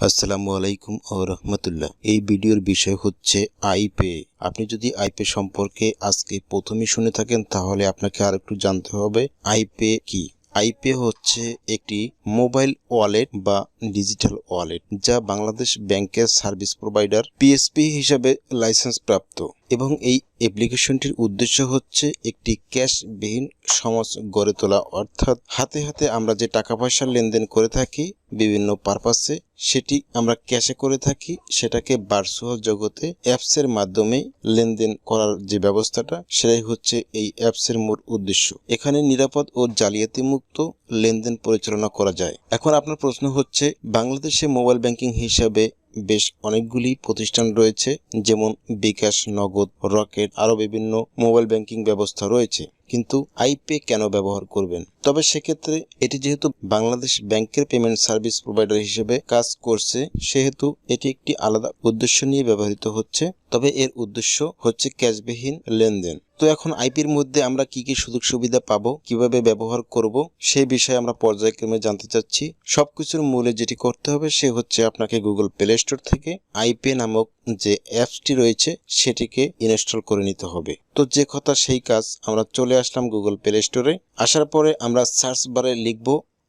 আসসালামু আলাইকুম ও রহমতুল্লাহ। এই ভিডিওর বিষয় হচ্ছে আইপে। আপনি যদি আইপে সম্পর্কে আজকে প্রথমেই শুনে থাকেন তাহলে আপনাকে আরেকটু জানতে হবে আইপে কি। আইপে হচ্ছে একটি মোবাইল ওয়ালেট বা ডিজিটাল ওয়ালেট, যা বাংলাদেশ ব্যাংকের সার্ভিস প্রোভাইডার পিএসপি হিসাবে লাইসেন্স প্রাপ্ত, এবং এই অ্যাপ্লিকেশনটির উদ্দেশ্য হচ্ছে একটি ক্যাশবিহীন সমাজ গড়ে তোলা। অর্থাৎ হাতে হাতে আমরা যে টাকা পয়সার লেনদেন করে থাকি বিভিন্ন পারপাসে, সেটি আমরা ক্যাশে করে থাকি, সেটাকে ভার্চুয়াল জগতে অ্যাপসের মাধ্যমে লেনদেন করার যে ব্যবস্থাটা, সেটাই হচ্ছে এই অ্যাপসের মূল উদ্দেশ্য। এখানে নিরাপদ ও জালিয়াতি মুক্ত লেনদেন পরিচালনা করা যায়। এখন আপনার প্রশ্ন হচ্ছে, বাংলাদেশে মোবাইল ব্যাংকিং হিসাবে বেশ অনেকগুলি প্রতিষ্ঠান রয়েছে, যেমন বিকাশ, নগদ, রকেট, আরো বিভিন্ন মোবাইল ব্যাংকিং ব্যবস্থা রয়েছে, কিন্তু আইপে কেন ব্যবহার করবেন? তবে সেক্ষেত্রে এটি যেহেতু বাংলাদেশ ব্যাংকের পেমেন্ট সার্ভিস প্রোভাইডার হিসেবে কাজ করছে, সেহেতু এটি একটি আলাদা উদ্দেশ্য নিয়ে ব্যবহৃত হচ্ছে। তবে এর উদ্দেশ্য হচ্ছে ক্যাশবিহীন লেনদেন। তো এখন আইপির মধ্যে আমরা কি কি সুযোগ সুবিধা পাবো, কিভাবে ব্যবহার করব, সেই বিষয়ে আমরা পর্যায়ক্রমে জানতে চাচ্ছি। সবকিছুর মূলে যেটি করতে হবে সে হচ্ছে আপনাকে গুগল প্লে স্টোর থেকে আইপে নামক যে অ্যাপসটি রয়েছে সেটিকে ইনস্টল করে নিতে হবে। তো যে কথা সেই কাজ, আমরা চলে আসলাম গুগল প্লে স্টোরে। আসার পরে আমরা সার্চ বারে লিখব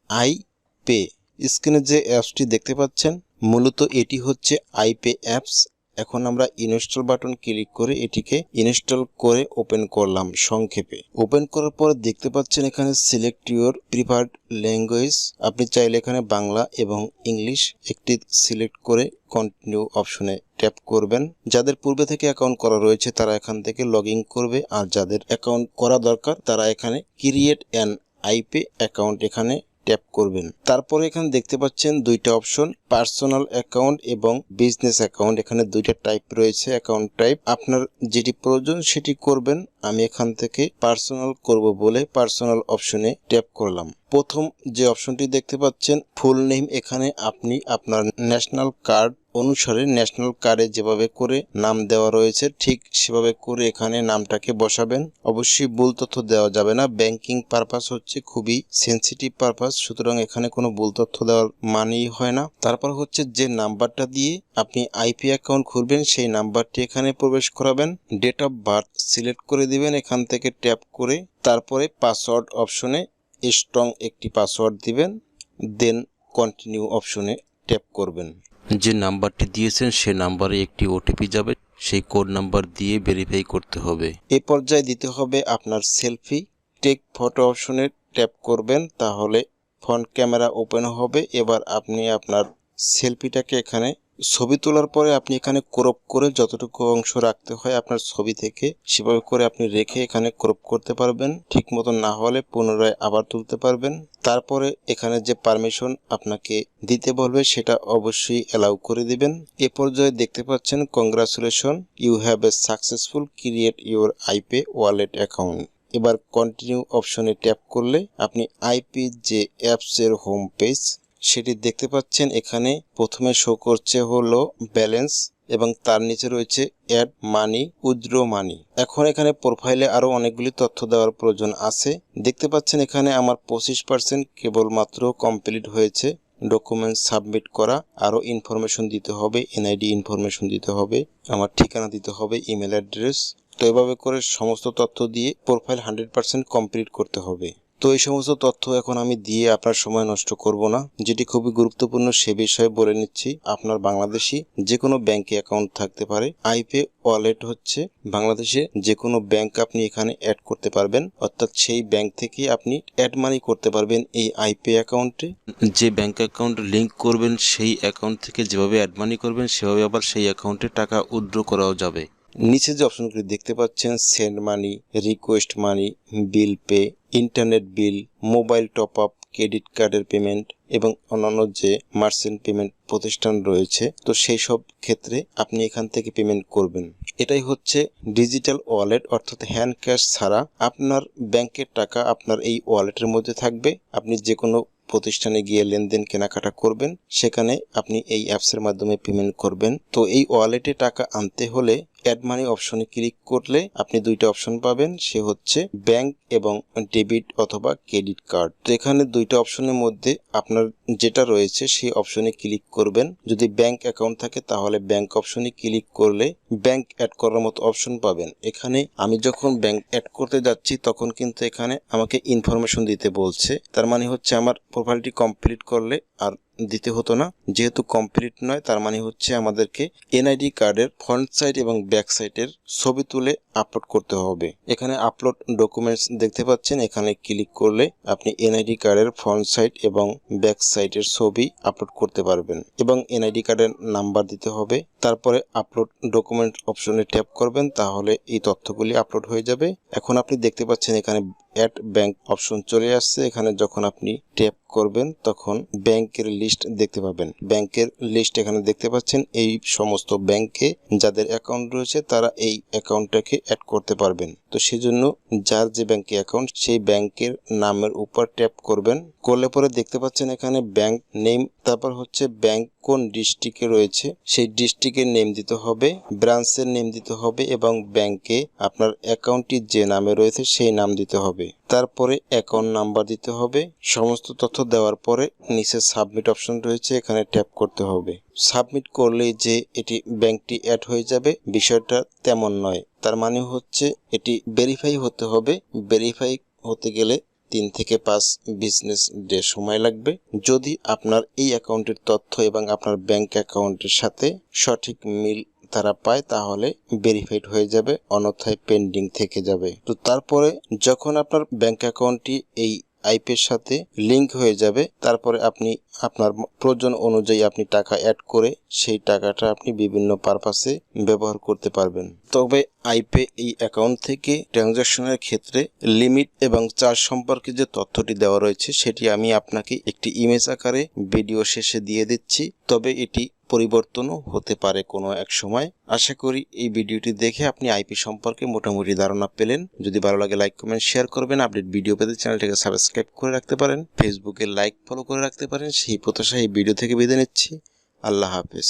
আইপে। স্ক্রিনে যে অ্যাপসটি দেখতে পাচ্ছেন, মূলত এটি হচ্ছে আইপে অ্যাপস। এখন আমরা ইনস্টল বাটন ক্লিক করে এটিকে ইনস্টল করে ওপেন করলাম। সংক্ষেপে ওপেন করার পর দেখতে পাচ্ছেন এখানে সিলেক্ট ইউর প্রিফার্ড ল্যাঙ্গুয়েজ। আপনি চাইলে এখানে বাংলা এবং ইংলিশ একটি সিলেক্ট করে কন্টিনিউ অপশনে ট্যাপ করবেন। যাদের পূর্বে থেকে অ্যাকাউন্ট করা রয়েছে তারা এখান থেকে লগ ইন করবে, আর যাদের অ্যাকাউন্ট করা দরকার তারা এখানে ক্রিয়েট অ্যান আইপে অ্যাকাউন্ট এখানে ট্যাপ করবেন। তারপরে এখানে দেখতে পাচ্ছেন দুইটা অপশন, পার্সোনাল অ্যাকাউন্ট এবং বিজনেস অ্যাকাউন্ট। এখানে দুইটা টাইপ রয়েছে অ্যাকাউন্ট টাইপ। আপনার যেটি প্রয়োজন সেটি করবেন। আমি এখান থেকে পার্সোনাল করব বলে পার্সোনাল অপশনে ট্যাপ করলাম। প্রথম যে অপশনটি দেখতে পাচ্ছেন ফুল নেম, এখানে আপনি আপনার ন্যাশনাল কার্ড অনুসারে ন্যাশনাল কার্ডে যেভাবে করে নাম দেওয়া রয়েছে ঠিক সেভাবে করে এখানে নামটাকে বসাবেন। অবশ্যই ভুল তথ্য দেওয়া যাবে না। ব্যাংকিং পারপাস হচ্ছে খুবই সেন্সিটিভ পারপাস, সুতরাং এখানে কোনো ভুল তথ্য দেওয়ার মানেই হয় না। তারপর হচ্ছে যে নাম্বারটা দিয়ে আপনি আইপি অ্যাকাউন্ট খুলবেন সেই নাম্বারটি এখানে প্রবেশ করাবেন। ডেট অফ বার্থ সিলেক্ট করে দিবেন এখান থেকে ট্যাপ করে। তারপরে পাসওয়ার্ড অপশনে স্ট্রং একটি পাসওয়ার্ড দিবেন, দেন কন্টিনিউ অপশনে ট্যাপ করবেন। যে নাম্বারটি দিয়েছেন সে নাম্বারে একটি ওটিপি যাবে, সেই কোড নাম্বার দিয়ে ভেরিফাই করতে হবে। এই পর্যায়ে দিতে হবে আপনার সেলফি। টেক ফটো অপশনে ট্যাপ করবেন, তাহলে ফ্রন্ট ক্যামেরা ওপেন হবে। এবার আপনি আপনার সেলফিটাকে এখানে ছবি তোলার পরে আপনি এখানে ক্রপ করে যতটুকু অংশ রাখতে হয় আপনার ছবি থেকে সেভাবে করে আপনি রেখে এখানে ক্রপ করতে পারবেন। ঠিক মতো না হলে পুনরায় আবার তুলতে পারবেন। তারপরে এখানে যে পারমিশন আপনাকে দিতে বলবে সেটা অবশ্যই অ্যালাউ করে দিবেন। এ পর্যায়ে দেখতে পাচ্ছেন congratulation, you have a successful create your iPay wallet account. এবার কন্টিনিউ অপশনে ট্যাপ করলে আপনি আইপি যে অ্যাপসের হোম পেজ সেটি দেখতে পাচ্ছেন। এখানে প্রথমে শো করছে হলো ব্যালেন্স এবং তার নিচে রয়েছে অ্যাড মানি, উইথড্র মানি। এখন এখানে প্রোফাইলে আরো অনেকগুলি তথ্য দেওয়ার প্রয়োজন আছে। দেখতে পাচ্ছেন এখানে আমার 25% কেবলমাত্র কমপ্লিট হয়েছে। ডকুমেন্ট সাবমিট করা, আরো ইনফরমেশন দিতে হবে, এনআইডি ইনফরমেশন দিতে হবে, আমার ঠিকানা দিতে হবে, ইমেল অ্যাড্রেস। তো এভাবে করে সমস্ত তথ্য দিয়ে প্রোফাইল 100% কমপ্লিট করতে হবে। তো এই সমস্ত তথ্য এখন আমি দিয়ে আপনার সময় নষ্ট করব না। যেটি খুবই গুরুত্বপূর্ণ সে বিষয়ে বলে নিচ্ছি। আপনার বাংলাদেশি যে কোনো ব্যাংকে অ্যাকাউন্ট থাকতে পারে। আইপে ওয়ালেট হচ্ছে বাংলাদেশে যে কোনো ব্যাংক আপনি এখানে অ্যাড করতে পারবেন, অর্থাৎ সেই ব্যাংক থেকে আপনি অ্যাড মানি করতে পারবেন এই আইপে অ্যাকাউন্টে। যে ব্যাংক অ্যাকাউন্ট লিংক করবেন সেই অ্যাকাউন্ট থেকে যেভাবে অ্যাড মানি করবেন সেভাবে আবার সেই অ্যাকাউন্টে টাকা উইথড্র করাও যাবে। নিচে যে অপশনগুলি দেখতে পাচ্ছেন send money, request money, bill pay, internet bill, mobile top up, credit কার্ডের পেমেন্ট এবং অন্যান্য যে মার্চেন্ট পেমেন্ট প্রতিষ্ঠান রয়েছে, তো সেই সব ক্ষেত্রে আপনি এখান থেকে পেমেন্ট করবেন। এটাই হচ্ছে ডিজিটাল ওয়ালেট, অর্থাৎ হ্যান্ড ক্যাশ ছাড়া আপনার ব্যাংকের টাকা আপনার এই ওয়ালেটের মধ্যে থাকবে। আপনি যে কোনো প্রতিষ্ঠানে গিয়ে লেনদেন কেনাকাটা করবেন, সেখানে আপনি এই অ্যাপসের মাধ্যমে পেমেন্ট করবেন। তো এই ওয়ালেটে টাকা আনতে হলে অ্যাড মানি অপশনে ক্লিক করলে আপনি দুইটা অপশন পাবেন, সে হচ্ছে ব্যাংক এবং ডেবিট অথবা ক্রেডিট কার্ড। তো এখানে দুইটা অপশনের মধ্যে আপনার যেটা রয়েছে সেই অপশনে ক্লিক করবেন। যদি ব্যাংক অ্যাকাউন্ট থাকে তাহলে ব্যাংক অপশনে ক্লিক করলে ব্যাংক অ্যাড করার মতো অপশন পাবেন। এখানে আমি যখন ব্যাংক অ্যাড করতে যাচ্ছি তখন কিন্তু এখানে আমাকে ইনফরমেশন দিতে বলছে, তার মানে হচ্ছে আমার প্রোফাইলটি কমপ্লিট করলে আর দিতে হতো না, যেহেতু কমপ্লিট নয় তার মানে হচ্ছে আমাদেরকে এনআইডি কার্ডের ফ্রন্ট সাইড এবং ব্যাক সাইডের ছবি তুলে আপলোড করতে হবে। এখানে আপলোড ডকুমেন্টস দেখতে পাচ্ছেন, এখানে ক্লিক করলে আপনি এনআইডি কার্ডের ফ্রন্ট সাইড এবং ব্যাক সাইডের ছবি আপলোড করতে পারবেন এবং এনআইডি কার্ডের নাম্বার দিতে হবে। তারপরে আপলোড ডকুমেন্ট অপশনে ট্যাপ করবেন, তাহলে এই তথ্যগুলি আপলোড হয়ে যাবে। এখন আপনি দেখতে পাচ্ছেন এখানে অ্যাড ব্যাংক অপশন চলে আসছে। এখানে যখন আপনি ট্যাপ করবেন তখন ব্যাংকের লিস্ট দেখতে পাবেন। ব্যাংকের লিস্ট এখানে দেখতে পাচ্ছেন, এই সমস্ত ব্যাংকে যাদের অ্যাকাউন্ট রয়েছে তারা এই অ্যাকাউন্টটাকে অ্যাড করতে পারবেন। তো সেজন্য যার যে ব্যাংকে অ্যাকাউন্ট সেই ব্যাংকের নামের উপর ট্যাপ করবেন, করলে পরে দেখতে পাচ্ছেন এখানে ব্যাংক নেম, তারপর হচ্ছে ব্যাংক কোন ডিস্ট্রিক্টে রয়েছে সেই ডিস্ট্রিক্টের নেম দিতে হবে, ব্রাঞ্চের নেম দিতে হবে এবং ব্যাংকে আপনার অ্যাকাউন্টটি যে নামে রয়েছে সেই নাম দিতে হবে। তারপরে অ্যাকাউন্ট নাম্বার দিতে হবে। সমস্ত তথ্য দেওয়ার পরে নিচে সাবমিট অপশন রয়েছে, এখানে ট্যাপ করতে হবে। সাবমিট করলে যে এটি ব্যাংকটি অ্যাড হয়ে যাবে বিষয়টা তেমন নয়, তার মানে হচ্ছে এটি ভেরিফাই হতে হবে। ভেরিফাই হতে গেলে 3 থেকে 5 বিজনেস ডে সময় লাগবে। যদি আপনার এই অ্যাকাউন্টের তথ্য এবং আপনার ব্যাংক অ্যাকাউন্টের সাথে সঠিক মিল তারা পায় তাহলে ভেরিফাইড হয়ে যাবে, অন্যথায় পেন্ডিং থেকে যাবে। তো তারপরে যখন আপনার ব্যাংক অ্যাকাউন্টটি এই আইপের সাথে লিংক হয়ে যাবে, তারপরে আপনি আপনার প্রয়োজন অনুযায়ী আপনি টাকা অ্যাড করে সেই টাকাটা আপনি বিভিন্ন পারপাসে ব্যবহার করতে পারবেন। তবে আইপে এই অ্যাকাউন্ট থেকে ট্রানজাকশনের ক্ষেত্রে লিমিট এবং চার্জ সম্পর্কে যে তথ্যটি দেওয়া রয়েছে সেটি আমি আপনাকে একটি ইমেজ আকারে ভিডিও শেষে দিয়ে দিচ্ছি, তবে এটি পরিবর্তনও হতে পারে কোনো এক সময়। আশা করি এই ভিডিওটি দেখে আপনি আইপি সম্পর্কে মোটামুটি ধারণা পেলেন। যদি ভালো লাগে লাইক কমেন্ট শেয়ার করবেন। আপডেট ভিডিও পেতে চ্যানেলটিকে সাবস্ক্রাইব করে রাখতে পারেন, ফেসবুকে লাইক ফলো করে রাখতে পারেন। সেই প্রত্যাশায় এই ভিডিও থেকে বিদায় নিচ্ছি। আল্লাহ হাফেজ।